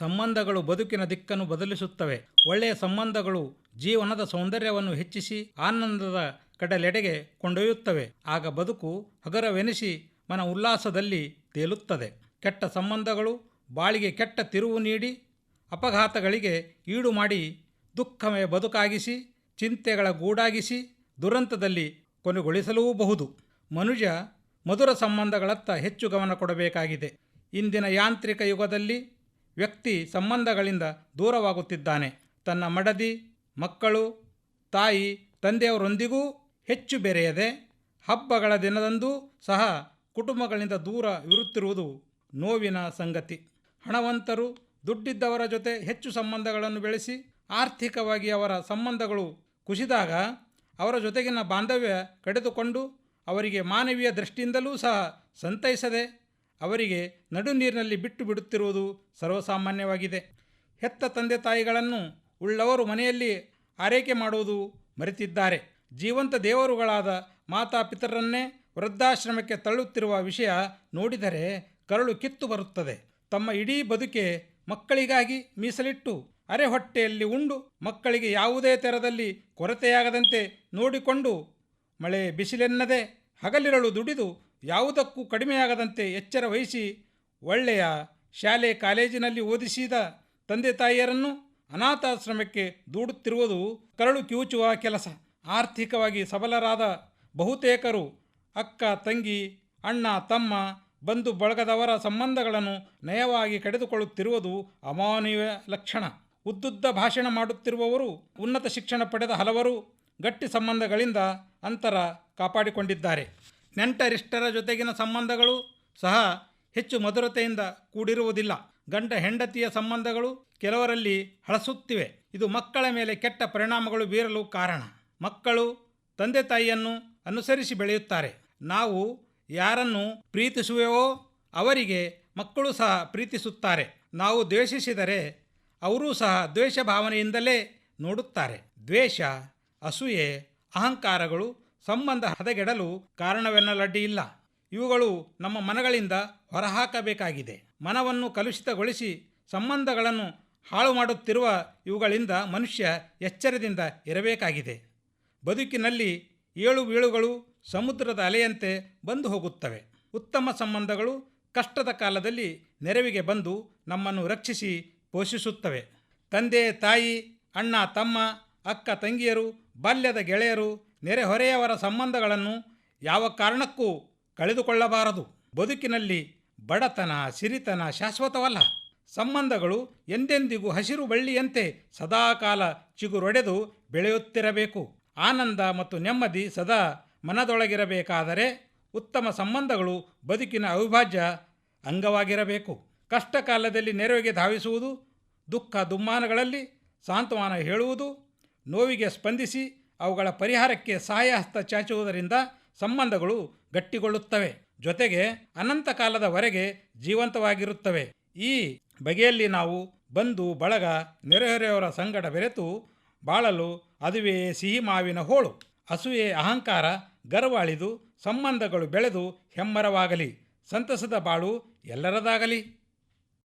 ಸಂಬಂಧಗಳು ಬದುಕಿನ ದಿಕ್ಕನ್ನು ಬದಲಿಸುತ್ತವೆ. ಒಳ್ಳೆಯ ಸಂಬಂಧಗಳು ಜೀವನದ ಸೌಂದರ್ಯವನ್ನು ಹೆಚ್ಚಿಸಿ ಆನಂದದ ಕಡಲೆಡೆಗೆ ಕೊಂಡೊಯ್ಯುತ್ತವೆ. ಆಗ ಬದುಕು ಹಗರವೆನಿಸಿ ಮನ ಉಲ್ಲಾಸದಲ್ಲಿ ತೇಲುತ್ತದೆ. ಕೆಟ್ಟ ಸಂಬಂಧಗಳು ಬಾಳಿಗೆ ಕೆಟ್ಟ ತಿರುವು ನೀಡಿ ಅಪಘಾತಗಳಿಗೆ ಈಡು ಮಾಡಿ ದುಃಖಮಯ ಬದುಕಾಗಿಸಿ ಚಿಂತೆಗಳ ಗೂಡಾಗಿಸಿ ದುರಂತದಲ್ಲಿ ಕೊನೆಗೊಳಿಸಲೂಬಹುದು. ಮನುಷ್ಯ ಮಧುರ ಸಂಬಂಧಗಳತ್ತ ಹೆಚ್ಚು ಗಮನ ಕೊಡಬೇಕಾಗಿದೆ. ಇಂದಿನ ಯಾಂತ್ರಿಕ ಯುಗದಲ್ಲಿ ವ್ಯಕ್ತಿ ಸಂಬಂಧಗಳಿಂದ ದೂರವಾಗುತ್ತಿದ್ದಾನೆ. ತನ್ನ ಮಡದಿ, ಮಕ್ಕಳು, ತಾಯಿ, ತಂದೆಯವರೊಂದಿಗೂ ಹೆಚ್ಚು ಬೆರೆಯದೆ ಹಬ್ಬಗಳ ದಿನದಂದೂ ಸಹ ಕುಟುಂಬಗಳಿಂದ ದೂರ ಇರುತ್ತಿರುವುದು ನೋವಿನ ಸಂಗತಿ. ಹಣವಂತರು ದುಡ್ಡಿದ್ದವರ ಜೊತೆ ಹೆಚ್ಚು ಸಂಬಂಧಗಳನ್ನು ಬೆಳೆಸಿ ಆರ್ಥಿಕವಾಗಿ ಅವರ ಸಂಬಂಧಗಳು ಕುಸಿದಾಗ ಅವರ ಜೊತೆಗಿನ ಬಾಂಧವ್ಯ ಕಡಿದುಕೊಂಡು ಅವರಿಗೆ ಮಾನವೀಯ ದೃಷ್ಟಿಯಿಂದಲೂ ಸಹ ಸಂತೈಸದೆ ಅವರಿಗೆ ನಡು ನೀರಿನಲ್ಲಿ ಬಿಟ್ಟು ಬಿಡುತ್ತಿರುವುದು ಸರ್ವಸಾಮಾನ್ಯವಾಗಿದೆ. ಹೆತ್ತ ತಂದೆ ತಾಯಿಗಳನ್ನು ಉಳ್ಳವರು ಮನೆಯಲ್ಲಿ ಆರೈಕೆ ಮಾಡುವುದು ಮರೆತಿದ್ದಾರೆ. ಜೀವಂತ ದೇವರುಗಳಾದ ಮಾತಾಪಿತರನ್ನೇ ವೃದ್ಧಾಶ್ರಮಕ್ಕೆ ತಳ್ಳುತ್ತಿರುವ ವಿಷಯ ನೋಡಿದರೆ ಕರುಳು ಕಿತ್ತು ಬರುತ್ತದೆ. ತಮ್ಮ ಇಡೀ ಬದುಕೆ ಮಕ್ಕಳಿಗಾಗಿ ಮೀಸಲಿಟ್ಟು ಅರೆ ಹೊಟ್ಟೆಯಲ್ಲಿ ಉಂಡು ಮಕ್ಕಳಿಗೆ ಯಾವುದೇ ತೆರದಲ್ಲಿ ಕೊರತೆಯಾಗದಂತೆ ನೋಡಿಕೊಂಡು ಮಳೆ ಬಿಸಿಲೆನ್ನದೆ ಹಗಲಿರಳು ದುಡಿದು ಯಾವುದಕ್ಕೂ ಕಡಿಮೆಯಾಗದಂತೆ ಎಚ್ಚರ ವಹಿಸಿ ಒಳ್ಳೆಯ ಶಾಲೆ ಕಾಲೇಜಿನಲ್ಲಿ ಓದಿಸಿದ ತಂದೆ ತಾಯಿಯರನ್ನು ಅನಾಥಾಶ್ರಮಕ್ಕೆ ದೂಡುತ್ತಿರುವುದು ಕರಳು ಕಿವುಚುವ ಕೆಲಸ. ಆರ್ಥಿಕವಾಗಿ ಸಬಲರಾದ ಬಹುತೇಕರು ಅಕ್ಕ ತಂಗಿ, ಅಣ್ಣ ತಮ್ಮ, ಬಂಧು ಬಳಗದವರ ಸಂಬಂಧಗಳನ್ನು ನಯವಾಗಿ ಕಡಿದುಕೊಳ್ಳುತ್ತಿರುವುದು ಅಮಾನವೀಯ ಲಕ್ಷಣ. ಉದ್ದುದ್ದ ಭಾಷಣ ಮಾಡುತ್ತಿರುವವರು, ಉನ್ನತ ಶಿಕ್ಷಣ ಪಡೆದ ಹಲವರು ಗಟ್ಟಿ ಸಂಬಂಧಗಳಿಂದ ಅಂತರ ಕಾಪಾಡಿಕೊಂಡಿದ್ದಾರೆ. ನೆಂಟರಿಷ್ಟರ ಜೊತೆಗಿನ ಸಂಬಂಧಗಳು ಸಹ ಹೆಚ್ಚು ಮಧುರತೆಯಿಂದ ಕೂಡಿರುವುದಿಲ್ಲ. ಗಂಡ ಹೆಂಡತಿಯ ಸಂಬಂಧಗಳು ಕೆಲವರಲ್ಲಿ ಹಳಸುತ್ತಿವೆ. ಇದು ಮಕ್ಕಳ ಮೇಲೆ ಕೆಟ್ಟ ಪರಿಣಾಮಗಳು ಬೀರಲು ಕಾರಣ. ಮಕ್ಕಳು ತಂದೆ ತಾಯಿಯನ್ನು ಅನುಸರಿಸಿ ಬೆಳೆಯುತ್ತಾರೆ. ನಾವು ಯಾರನ್ನು ಪ್ರೀತಿಸುವೆವೋ ಅವರಿಗೆ ಮಕ್ಕಳು ಸಹ ಪ್ರೀತಿಸುತ್ತಾರೆ. ನಾವು ದ್ವೇಷಿಸಿದರೆ ಅವರೂ ಸಹ ದ್ವೇಷ ಭಾವನೆಯಿಂದಲೇ ನೋಡುತ್ತಾರೆ. ದ್ವೇಷ, ಅಸೂಯೆ, ಅಹಂಕಾರಗಳು ಸಂಬಂಧ ಹದಗೆಡಲು ಕಾರಣವೆನ್ನಲಡ್ಡಿಯಿಲ್ಲ. ಇವುಗಳು ನಮ್ಮ ಮನಗಳಿಂದ ಹೊರಹಾಕಬೇಕಾಗಿದೆ. ಮನವನ್ನು ಕಲುಷಿತಗೊಳಿಸಿ ಸಂಬಂಧಗಳನ್ನು ಹಾಳು ಮಾಡುತ್ತಿರುವ ಇವುಗಳಿಂದ ಮನುಷ್ಯ ಎಚ್ಚರದಿಂದ ಇರಬೇಕಾಗಿದೆ. ಬದುಕಿನಲ್ಲಿ ಏಳು ಬೀಳುಗಳು ಸಮುದ್ರದ ಅಲೆಯಂತೆ ಬಂದು ಹೋಗುತ್ತವೆ. ಉತ್ತಮ ಸಂಬಂಧಗಳು ಕಷ್ಟದ ಕಾಲದಲ್ಲಿ ನೆರವಿಗೆ ಬಂದು ನಮ್ಮನ್ನು ರಕ್ಷಿಸಿ ಪೋಷಿಸುತ್ತವೆ. ತಂದೆ ತಾಯಿ, ಅಣ್ಣ ತಮ್ಮ, ಅಕ್ಕ ತಂಗಿಯರು, ಬಾಲ್ಯದ ಗೆಳೆಯರು, ನೆರೆಹೊರೆಯವರ ಸಂಬಂಧಗಳನ್ನು ಯಾವ ಕಾರಣಕ್ಕೂ ಕಳೆದುಕೊಳ್ಳಬಾರದು. ಬದುಕಿನಲ್ಲಿ ಬಡತನ, ಸಿರಿತನ ಶಾಶ್ವತವಲ್ಲ. ಸಂಬಂಧಗಳು ಎಂದೆಂದಿಗೂ ಹಸಿರು ಬಳ್ಳಿಯಂತೆ ಸದಾಕಾಲ ಚಿಗುರೊಡೆದು ಬೆಳೆಯುತ್ತಿರಬೇಕು. ಆನಂದ ಮತ್ತು ನೆಮ್ಮದಿ ಸದಾ ಮನದೊಳಗಿರಬೇಕಾದರೆ ಉತ್ತಮ ಸಂಬಂಧಗಳು ಬದುಕಿನ ಅವಿಭಾಜ್ಯ ಅಂಗವಾಗಿರಬೇಕು. ಕಷ್ಟ ಕಾಲದಲ್ಲಿ ನೆರವಿಗೆ ಧಾವಿಸುವುದು, ದುಃಖ ದುಮ್ಮಾನಗಳಲ್ಲಿ ಸಾಂತ್ವನ ಹೇಳುವುದು, ನೋವಿಗೆ ಸ್ಪಂದಿಸಿ ಅವುಗಳ ಪರಿಹಾರಕ್ಕೆ ಸಹಾಯ ಹಸ್ತ ಚಾಚುವುದರಿಂದ ಸಂಬಂಧಗಳು ಗಟ್ಟಿಗೊಳ್ಳುತ್ತವೆ. ಜೊತೆಗೆ ಅನಂತ ಕಾಲದವರೆಗೆ ಜೀವಂತವಾಗಿರುತ್ತವೆ. ಈ ಬಗೆಯಲ್ಲಿ ನಾವು ಬಂಧು ಬಳಗ ನೆರೆಹೊರೆಯವರ ಸಂಗಡ ಬೆರೆತು ಬಾಳಲು ಅದುವೇ ಸಿಹಿ ಮಾವಿನ ಹೋಳು. ಅಸೂಯೆ, ಅಹಂಕಾರ, ಗರ್ವ ಅಳಿದು ಸಂಬಂಧಗಳು ಬೆಳೆದು ಹೆಮ್ಮರವಾಗಲಿ. ಸಂತಸದ ಬಾಳು ಎಲ್ಲರದಾಗಲಿ.